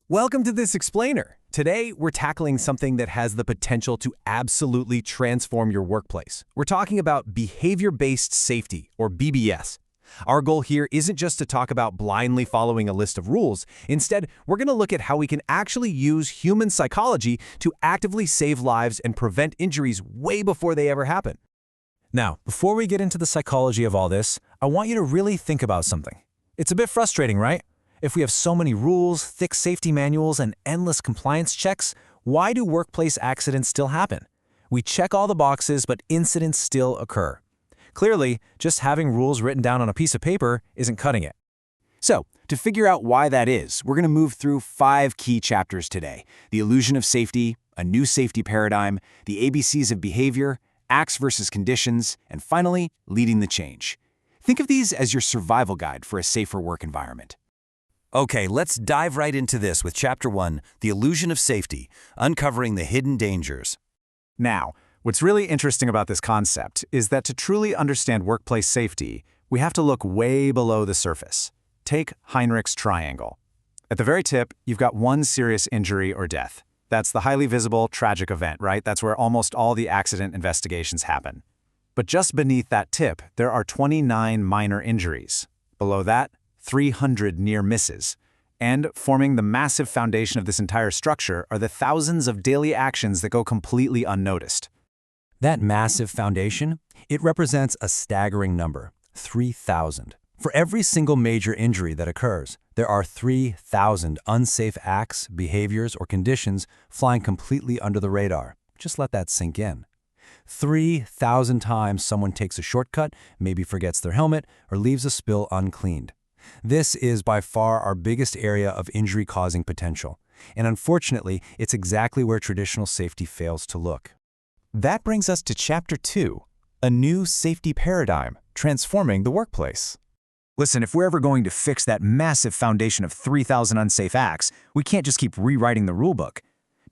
Welcome to this explainer. Today, we're tackling something that has the potential to absolutely transform your workplace. We're talking about behavior-based safety, or BBS. Our goal here isn't just to talk about blindly following a list of rules. Instead, we're going to look at how we can actually use human psychology to actively save lives and prevent injuries way before they ever happen. Now, before we get into the psychology of all this, I want you to really think about something. It's a bit frustrating, right? If we have so many rules, thick safety manuals, and endless compliance checks, why do workplace accidents still happen? We check all the boxes, but incidents still occur. Clearly, just having rules written down on a piece of paper isn't cutting it. So, to figure out why that is, we're going to move through 5 key chapters today: the illusion of safety, a new safety paradigm, the ABCs of behavior, acts versus conditions, and finally, leading the change. Think of these as your survival guide for a safer work environment. Okay, let's dive right into this with Chapter 1, The Illusion of Safety, Uncovering the Hidden Dangers. Now, what's really interesting about this concept is that to truly understand workplace safety, we have to look way below the surface. Take Heinrich's triangle. At the very tip, you've got one serious injury or death. That's the highly visible, tragic event, right? That's where almost all the accident investigations happen. But just beneath that tip, there are 29 minor injuries. Below that, 300 near misses. And forming the massive foundation of this entire structure are the thousands of daily actions that go completely unnoticed. That massive foundation, it represents a staggering number, 3,000. For every single major injury that occurs, there are 3,000 unsafe acts, behaviors, or conditions flying completely under the radar. Just let that sink in. 3,000 times someone takes a shortcut, maybe forgets their helmet, or leaves a spill uncleaned. This is by far our biggest area of injury-causing potential, and unfortunately, it's exactly where traditional safety fails to look. That brings us to Chapter 2, A New Safety Paradigm, Transforming the Workplace. Listen, if we're ever going to fix that massive foundation of 3,000 unsafe acts, we can't just keep rewriting the rulebook.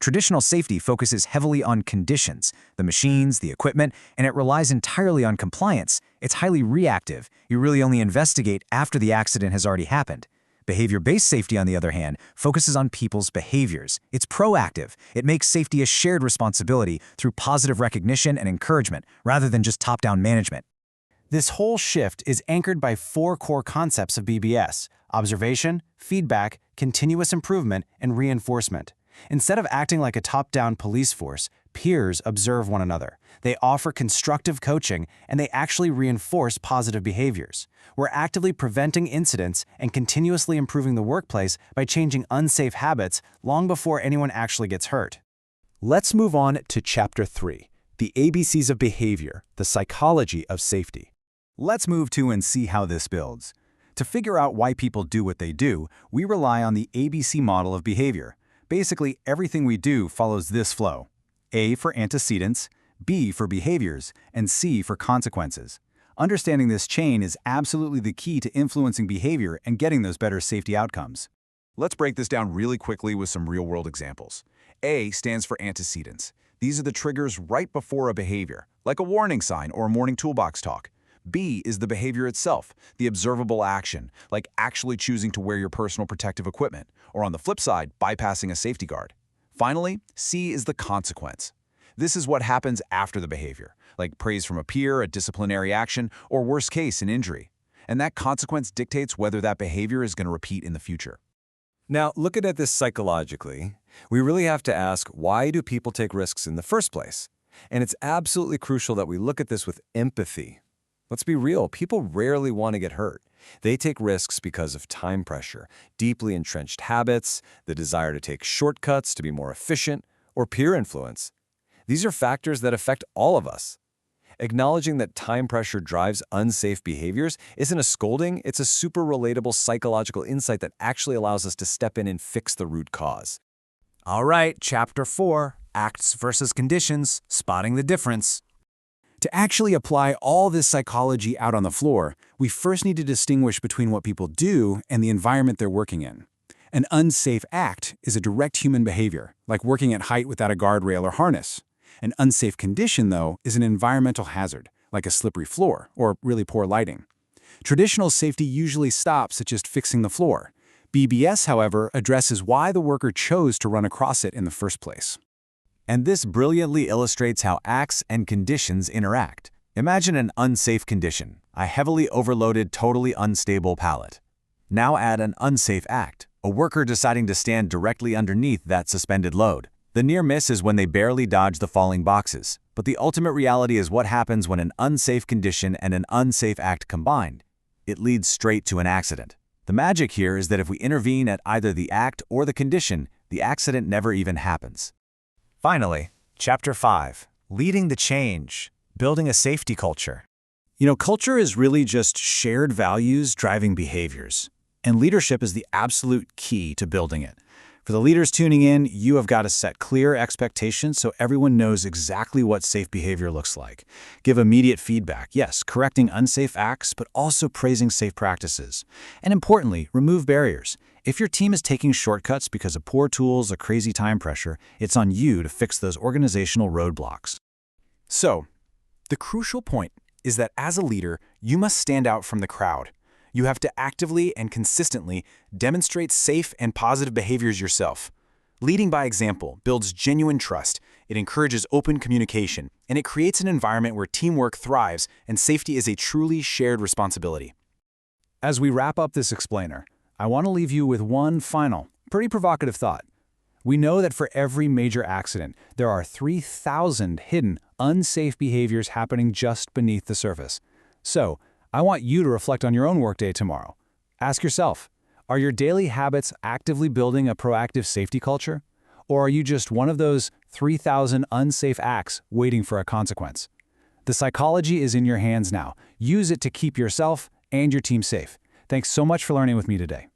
Traditional safety focuses heavily on conditions, the machines, the equipment, and it relies entirely on compliance. It's highly reactive. You really only investigate after the accident has already happened. Behavior-based safety, on the other hand, focuses on people's behaviors. It's proactive. It makes safety a shared responsibility through positive recognition and encouragement, rather than just top-down management. This whole shift is anchored by 4 core concepts of BBS: observation, feedback, continuous improvement, and reinforcement. Instead of acting like a top-down police force, peers observe one another. They offer constructive coaching, and they actually reinforce positive behaviors. We're actively preventing incidents and continuously improving the workplace by changing unsafe habits long before anyone actually gets hurt. Let's move on to Chapter 3, the ABCs of behavior, the psychology of safety. Let's move to and see how this builds. To figure out why people do what they do, we rely on the ABC model of behavior. Basically, everything we do follows this flow: A for antecedents, B for behaviors, and C for consequences. Understanding this chain is absolutely the key to influencing behavior and getting those better safety outcomes. Let's break this down really quickly with some real-world examples. A stands for antecedents. These are the triggers right before a behavior, like a warning sign or a morning toolbox talk. B is the behavior itself, the observable action, like actually choosing to wear your personal protective equipment, or on the flip side, bypassing a safety guard. Finally, C is the consequence. This is what happens after the behavior, like praise from a peer, a disciplinary action, or worst case, an injury. And that consequence dictates whether that behavior is going to repeat in the future. Now, looking at this psychologically, we really have to ask, why do people take risks in the first place? And it's absolutely crucial that we look at this with empathy. Let's be real, people rarely want to get hurt. They take risks because of time pressure, deeply entrenched habits, the desire to take shortcuts to be more efficient, or peer influence. These are factors that affect all of us. Acknowledging that time pressure drives unsafe behaviors isn't a scolding, it's a super relatable psychological insight that actually allows us to step in and fix the root cause. All right, Chapter 4, Acts versus Conditions, Spotting the Difference. To actually apply all this psychology out on the floor, we first need to distinguish between what people do and the environment they're working in. An unsafe act is a direct human behavior, like working at height without a guardrail or harness. An unsafe condition, though, is an environmental hazard, like a slippery floor or really poor lighting. Traditional safety usually stops at just fixing the floor. BBS, however, addresses why the worker chose to run across it in the first place. And this brilliantly illustrates how acts and conditions interact. Imagine an unsafe condition, a heavily overloaded, totally unstable pallet. Now add an unsafe act, a worker deciding to stand directly underneath that suspended load. The near miss is when they barely dodge the falling boxes, but the ultimate reality is what happens when an unsafe condition and an unsafe act combine. It leads straight to an accident. The magic here is that if we intervene at either the act or the condition, the accident never even happens. Finally, Chapter 5, Leading the Change, Building a Safety Culture. Culture is really just shared values driving behaviors, and leadership is the absolute key to building it. For the leaders tuning in, you have got to set clear expectations so everyone knows exactly what safe behavior looks like. Give immediate feedback, yes, correcting unsafe acts, but also praising safe practices. And importantly, remove barriers. If your team is taking shortcuts because of poor tools or crazy time pressure, it's on you to fix those organizational roadblocks. So, the crucial point is that as a leader, you must stand out from the crowd. You have to actively and consistently demonstrate safe and positive behaviors yourself. Leading by example builds genuine trust, it encourages open communication, and it creates an environment where teamwork thrives and safety is a truly shared responsibility. As we wrap up this explainer, I want to leave you with one final, pretty provocative thought. We know that for every major accident, there are 3,000 hidden, unsafe behaviors happening just beneath the surface. So, I want you to reflect on your own workday tomorrow. Ask yourself, are your daily habits actively building a proactive safety culture? Or are you just one of those 3,000 unsafe acts waiting for a consequence? The psychology is in your hands now. Use it to keep yourself and your team safe. Thanks so much for learning with me today.